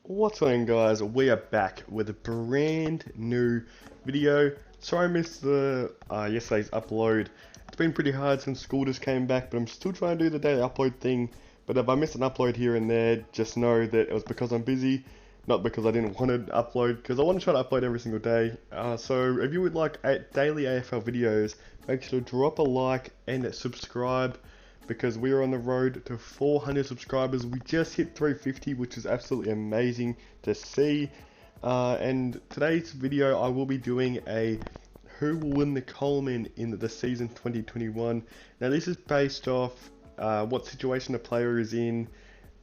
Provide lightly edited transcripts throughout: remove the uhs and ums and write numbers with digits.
What's going on, guys? We are back with a brand new video. Sorry I missed the yesterday's upload. It's been pretty hard since school just came back, but I'm still trying to do the daily upload thing. But if I miss an upload here and there, just know that it was because I'm busy, not because I didn't want to upload, because I want to try to upload every single day. So if you would like daily AFL videos, make sure to drop a like and subscribe, because we are on the road to 400 subscribers. We just hit 350, which is absolutely amazing to see. And today's video, I will be doing a who will win the Coleman in the season 2021. Now, this is based off what situation the player is in,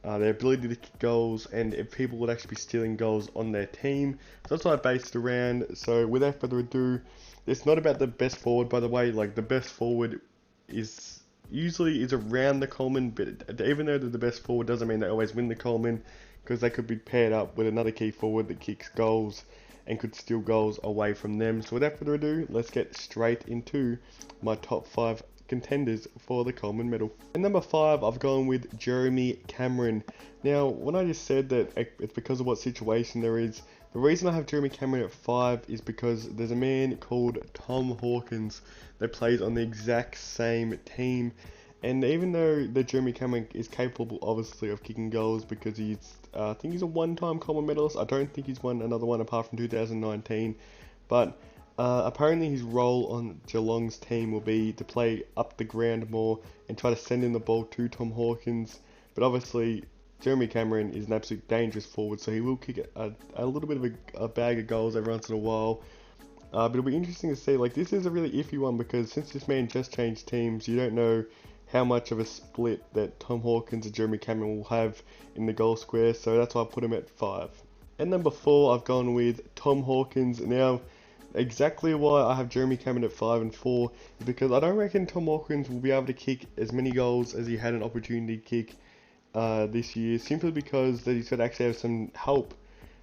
their ability to kick goals, and if people would actually be stealing goals on their team. So that's what I based it around. So without further ado, it's not about the best forward, by the way. Like, the best forward is usually around the Coleman, but even though they're the best forward doesn't mean they always win the Coleman, because they could be paired up with another key forward that kicks goals and could steal goals away from them. So without further ado, let's get straight into my top 5 contenders for the Coleman medal. And number 5, I've gone with Jeremy Cameron. Now, when I just said that it's because of what situation there is, the reason I have Jeremy Cameron at 5 is because there's a man called Tom Hawkins that plays on the exact same team. And even though the Jeremy Cameron is capable, obviously, of kicking goals, because he's, I think he's a one-time Coleman medalist. I don't think he's won another one apart from 2019. But apparently his role on Geelong's team will be to play up the ground more and try to send in the ball to Tom Hawkins. But obviously, Jeremy Cameron is an absolute dangerous forward, so he will kick a little bit of a bag of goals every once in a while. But it'll be interesting to see. Like, this is a really iffy one, because since this man just changed teams, you don't know how much of a split that Tom Hawkins and Jeremy Cameron will have in the goal square, so that's why I put him at 5. And number 4, I've gone with Tom Hawkins. Now, exactly why I have Jeremy Cameron at 5 and 4 is because I don't reckon Tom Hawkins will be able to kick as many goals as he had an opportunity to kick this year, simply because that he's got to actually have some help.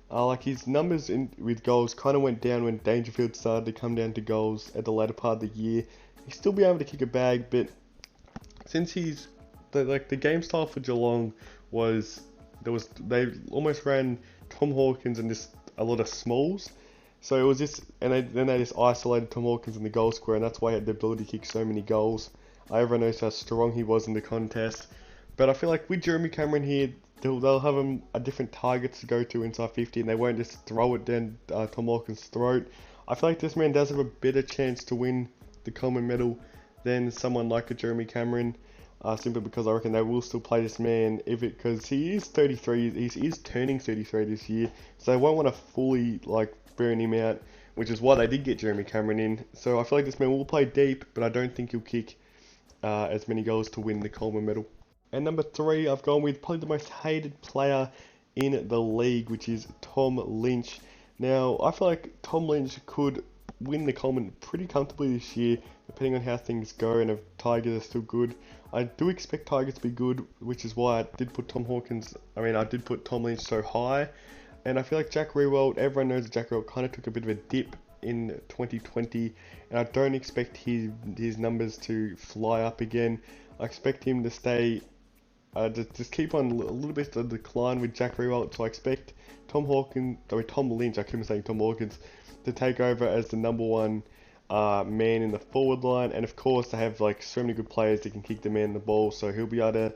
Like, his numbers with goals kind of went down when Dangerfield started to come down to goals at the latter part of the year. He'll still be able to kick a bag, but since the game style for Geelong was they almost ran Tom Hawkins and just a lot of smalls. So it was just, and then they just isolated Tom Hawkins in the goal square, and that's why he had the ability to kick so many goals. Everyone knows how strong he was in the contest. But I feel like with Jeremy Cameron here, they'll have him a different targets to go to inside 50, and they won't just throw it down Tom Hawkins' throat. I feel like this man does have a better chance to win the Coleman medal than someone like a Jeremy Cameron, simply because I reckon they will still play this man, because he is 33, he is turning 33 this year, so they won't want to fully burn him out, which is why they did get Jeremy Cameron in. So I feel like this man will play deep, but I don't think he'll kick as many goals to win the Coleman medal. And number 3, I've gone with probably the most hated player in the league, which is Tom Lynch. Now, I feel like Tom Lynch could win the Coleman pretty comfortably this year, depending on how things go and if Tigers are still good. I do expect Tigers to be good, which is why I did put I did put Tom Lynch so high. And I feel like Jack Riewoldt, everyone knows that Jack Riewoldt kind of took a bit of a dip in 2020, and I don't expect his numbers to fly up again. I expect him to stay, just keep on a little bit of decline with Jack Riewoldt. So I expect Tom Lynch, I keep saying Tom Hawkins, to take over as the number 1 man in the forward line, and of course they have so many good players that can kick the man the ball, so he'll be able to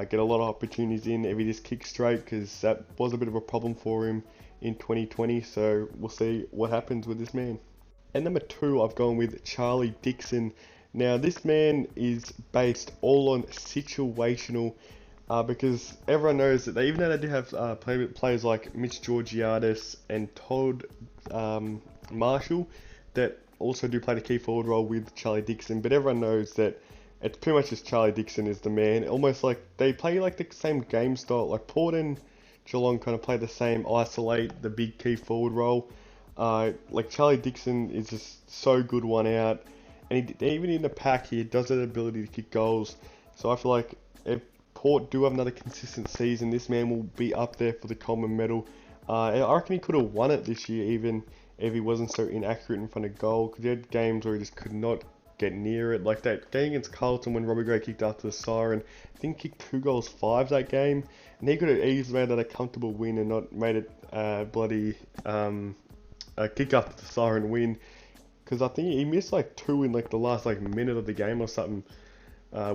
get a lot of opportunities in if he just kicks straight, because that was a bit of a problem for him in 2020. So we'll see what happens with this man. And number 2, I've gone with Charlie Dixon. Now, this man is based all on situational, because everyone knows that even though they do have players like Mitch Georgiadis and Todd Marshall that also do play the key forward role with Charlie Dixon, but everyone knows that it's pretty much just Charlie Dixon is the man. Almost like they play the same game style. Like Port and Geelong kind of play the same, isolate the big key forward role. Like Charlie Dixon is just so good one out, and even in the pack he does have the ability to kick goals. So I feel like if Port do have another consistent season, this man will be up there for the Coleman medal. I reckon he could have won it this year even if he wasn't so inaccurate in front of goal, because he had games where he just could not get near it. Like that game against Carlton when Robbie Gray kicked after the siren, I think he kicked 2 goals 5 that game, and he could have easily made that a comfortable win and not made it bloody a kick after the siren win, because I think he missed like 2 in like the last like minute of the game or something,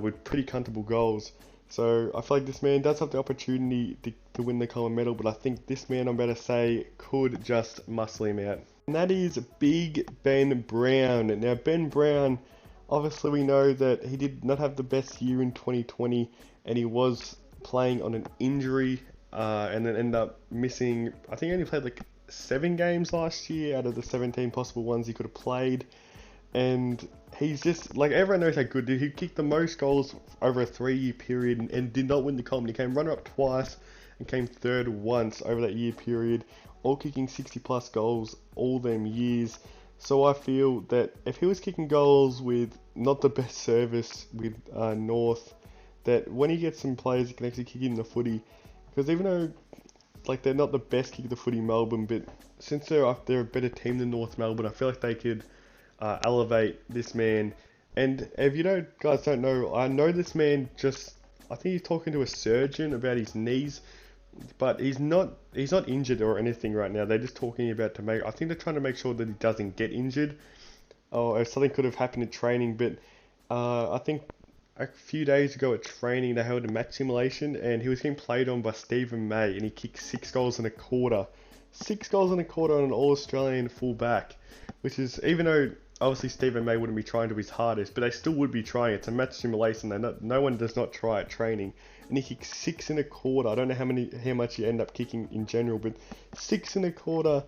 with pretty comfortable goals. So I feel like this man does have the opportunity to win the Coleman medal, but I think this man, I'm about to say, could just muscle him out. And that is Big Ben Brown. Now Ben Brown, obviously we know that he did not have the best year in 2020, and he was playing on an injury, and then ended up missing, I think he only played like 7 games last year out of the 17 possible ones he could have played. And he's just, like, everyone knows how good he kicked the most goals over a 3-year period and did not win the Coleman. He came runner-up twice and came 3rd once over that year period, all kicking 60 plus goals all them years. So I feel that if he was kicking goals with not the best service with North, that when he gets some players he can actually kick in the footy, because even though like they're not the best kick of the footy Melbourne, but since they're a better team than North Melbourne, I feel like they could elevate this man. And if you guys don't know, I know this man I think he's talking to a surgeon about his knees, but he's not injured or anything right now. They're just talking about I think they're trying to make sure that he doesn't get injured, or if something could have happened in training. But I think a few days ago at training they held a match simulation and he was getting played on by Stephen May, and he kicked 6 goals and a quarter. 6 goals and a quarter on an All-Australian full-back, which is, even though obviously Stephen May wouldn't be trying to his hardest, but they still would be trying. It's a match simulation. No one does not try at training. And he kicked 6 and a quarter. I don't know how much you end up kicking in general, but 6 and a quarter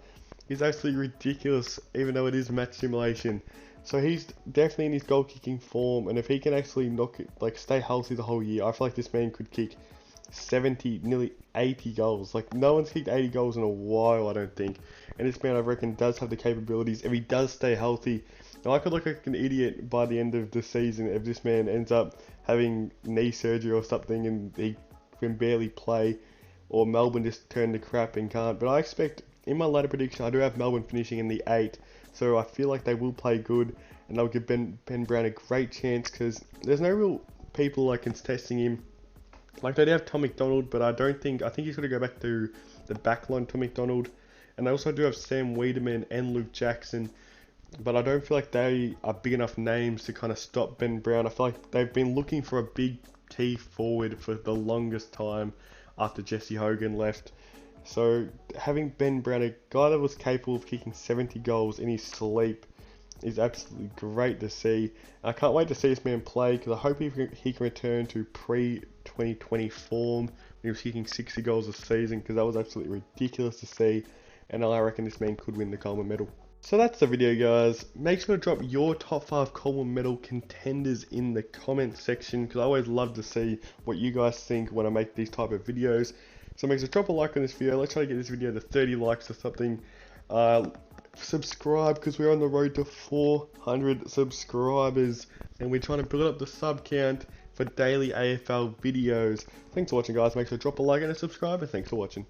is absolutely ridiculous, even though it is match simulation. So he's definitely in his goal kicking form, and if he can actually stay healthy the whole year, I feel like this man could kick 70, nearly 80 goals. Like, no one's kicked 80 goals in a while, I don't think. And this man, I reckon, does have the capabilities if he does stay healthy. Now, I could look like an idiot by the end of the season if this man ends up having knee surgery or something and he can barely play, or Melbourne just turn to crap and can't. But I expect, in my latter prediction, I do have Melbourne finishing in the 8, so I feel like they will play good, and they'll give Ben Brown a great chance, because there's no real people like contesting him. Like, they do have Tom McDonald, but I think he's going to go back to the backline Tom McDonald. And they also do have Sam Wiedemann and Luke Jackson, but I don't feel like they are big enough names to kind of stop Ben Brown. I feel like they've been looking for a big key forward for the longest time after Jesse Hogan left. So having Ben Brown, a guy that was capable of kicking 70 goals in his sleep, is absolutely great to see. I can't wait to see this man play, because I hope he can return to pre-2020 form when he was kicking 60 goals a season, because that was absolutely ridiculous to see, and I reckon this man could win the Coleman medal. So that's the video, guys. Make sure to drop your top 5 Coleman medal contenders in the comment section, because I always love to see what you guys think when I make these type of videos. So make sure to drop a like on this video. Let's try to get this video to 30 likes or something. Subscribe, because we're on the road to 400 subscribers, and we're trying to build up the sub count for daily AFL videos. Thanks for watching, guys. Make sure to drop a like and a subscribe, and thanks for watching.